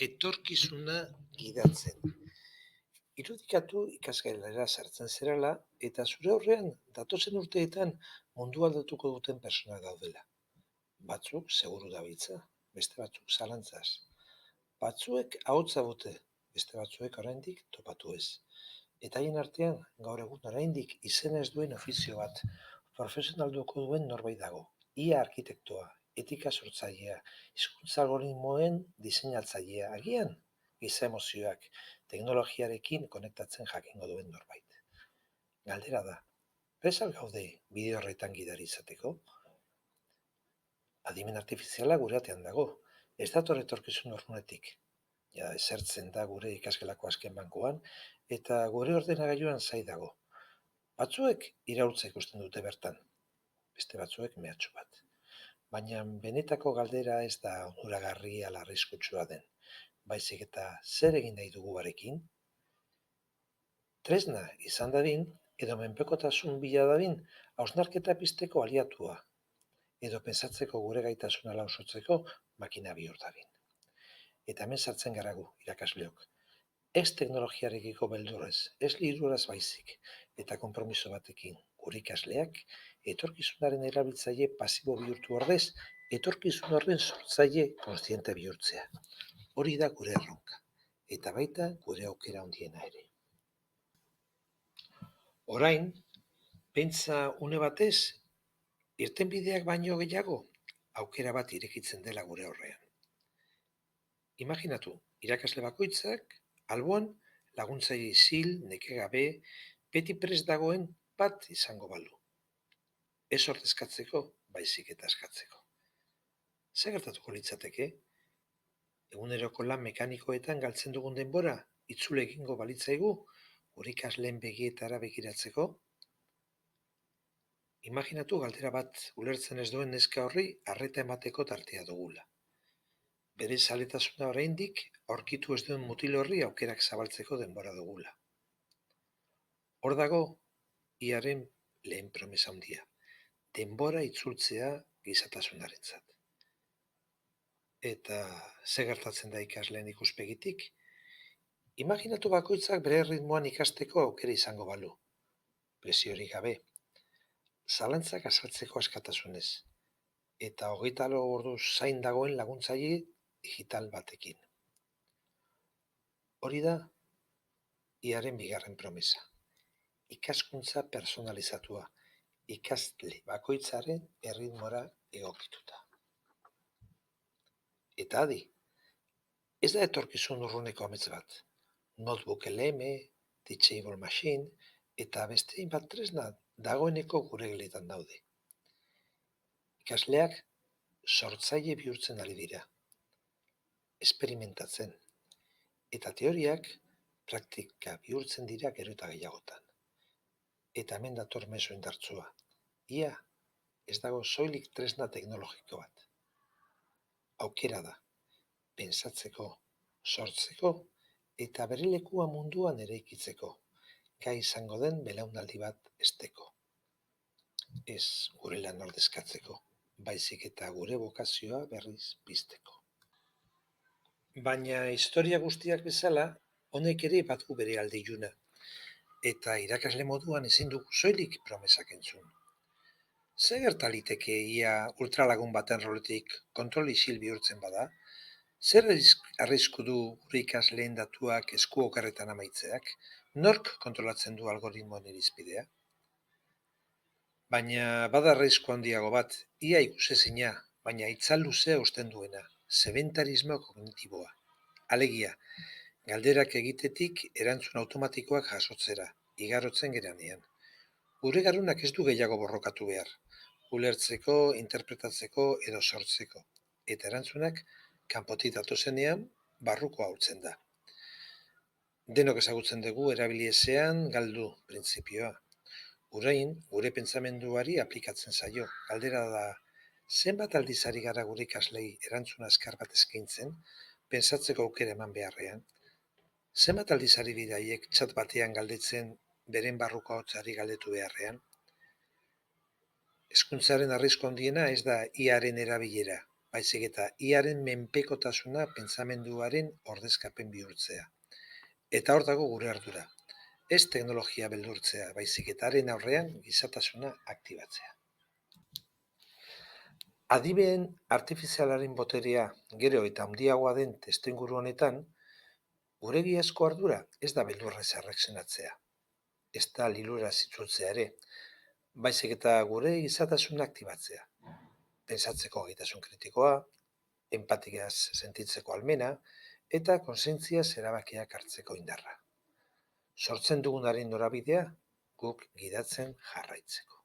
Etorkizuna gidatzen. Irudikatu ikasgelara sartzen zerala eta zure aurrean datozen urteetan mundua aldatuko duten pertsonak daudela. Batzuk seguru dabiltza, beste batzuk zalantzaz. Batzuek ahotsa dute, beste batzuek oraindik topatu ez. Eta haien artean, gaur egun oraindik izena ez duen ofizio bat, profesionalduko duen norbait dago. Ia arkitektoa, etika sortzailea, hizkuntza algoritmoen diseinatzailea, agian giza emozioak teknologiarekin konektatzen jakingo duen norbait. Galdera da, prest al gaude bide horretan gidari izateko? Adimen artifiziala gure atean dago, ez dator etorkizun urrunetik. Ja, esertzen da gure ikasgelako azken bankuan, eta gure ordenagailuan zai dago. Batzuek iraultza ikusten dute bertan, beste batzuek mehatxu bat. Baina benetako galdera ez da onuragarri ala arriskutsua den, baizik eta zer egin nahi dugu barekin? Tresna izan dadin, edo menpekotasun bila dadin, hausnarketa pizteko aliatua, edo pentsatzeko gure gaitasuna lausotzeko makina bihur dadin. Eta hemen sartzen gara gu, irakasleok. Ez teknologiarekiko beldurrez, ez liruraz baizik, eta konpromiso batekin, gure ikasleak, etorkizunaren erabiltzaile pasibo bihurtu ordez, etorkizun horren sortzaile kontziente bihurtzea. Hori da gure erronka, eta baita gure aukera handiena ere. Orain, pentsa une batez, irtenbideak baino gehiago, aukera bat irekitzen dela gure aurrean. Imaginatu, irakasle bakoitzak, alboan, laguntzaile isil, nekegabe, beti prest dagoen bat izango balu. Ez ordezkatzeko, baizik eta eskatzeko. Zer gertatuko litzateke? Eguneroko lan mekanikoetan galtzen dugun denbora, itzule egingo balitzaigu, gure ikasleen begietara begiratzeko? Imaginatu galdera bat ulertzen ez duen neska horri arreta emateko tartea dugula. Bere zaletasuna oraindik aurkitu ez duen mutil horri aukerak zabaltzeko denbora dugula. Hor dago, iaren lehen promesa handia. Denbora itzultzea gizatasunarentzat. Eta ze gertatzen da ikasleen ikuspegitik? Imaginatu bakoitzak bere ritmoan ikasteko aukera izango balu. Presiorik gabe. Zalantzak azaltzeko askatasunez. Eta 24 ordu zain dagoen laguntzaile digital batekin. Hori da, iaren bigarren promesa. Ikaskuntza personalizatua, ikasle bakoitzaren erritmora egokituta. Eta adi, ez da etorkizun urruneko amets bat. Notebook LM, Teachable Machine, eta beste hainbat tresna dagoeneko gure geletan daude. Ikasleak sortzaile bihurtzen ari dira, esperimentatzen, eta teoriak praktika bihurtzen dira gero eta gehiagotan. Eta hemen dator mezu indartsua. Ia, ez dago soilik tresna teknologiko bat. Aukera da, pentsatzeko, sortzeko, eta bere lekua munduan eraikitzeko, gai izango den belaunaldi bat hezteko. Ez gure lan ordezkatzeko, baizik eta gure bokazioa berriz pizteko. Baina historia guztiak bezala, honek ere badu bere alde iluna, eta irakasle moduan ezin dugu soilik promesak entzun. Zer gerta liteke ia ultralagun baten roletik kontrol isil bihurtzen bada? Zer arrisku du gure ikasleen datuak esku okerretan amaitzeak? Nork kontrolatzen du algoritmoen irizpidea? Baina bada arrisku handiago bat, ia ikusezina, baina itzal luzea uzten duena, sedentarismo kognitiboa. Alegia, galderak egitetik erantzun automatikoak jasotzera, igarotzen geranean. Gure garunak ez du gehiago borrokatu behar, ulertzeko, interpretatzeko edo sortzeko. Eta erantzunak, kanpotik datozenean, barruko haultzen da. Denok ezagutzen dugu erabili ezean galdu printzipioa. Orain, gure pentsamenduari aplikatzen zaio. Galdera da, zenbat aldiz ari gara gure ikaslei erantzun azkar bat eskaintzen, pentsatzeko aukera eman beharrean? Zenbat aldiz ari dira haiek txat batean galdetzen beren barruko ahotsari galdetu beharrean? Hezkuntzaren arrisku handiena ez da iaren erabilera, baizik eta iaren menpekotasuna pentsamenduaren ordezkapen bihurtzea. Eta hor dago gure ardura. Ez teknologia beldurtzea, baizik eta haren aurrean gizatasuna aktibatzea. Adibeen artifizialaren boterea gero eta handiagoa den testuinguru honetan, gure egiazko ardura ez da beldurrez erreakzionatzea, ez da lilura itzultzea ere, baizik eta gure gizatasuna aktibatzea. Pentsatzeko gaitasun kritikoa, enpatikaz sentitzeko ahalmena eta kontzientziaz erabakiak hartzeko indarra. Sortzen dugunaren norabidea guk gidatzen jarraitzeko.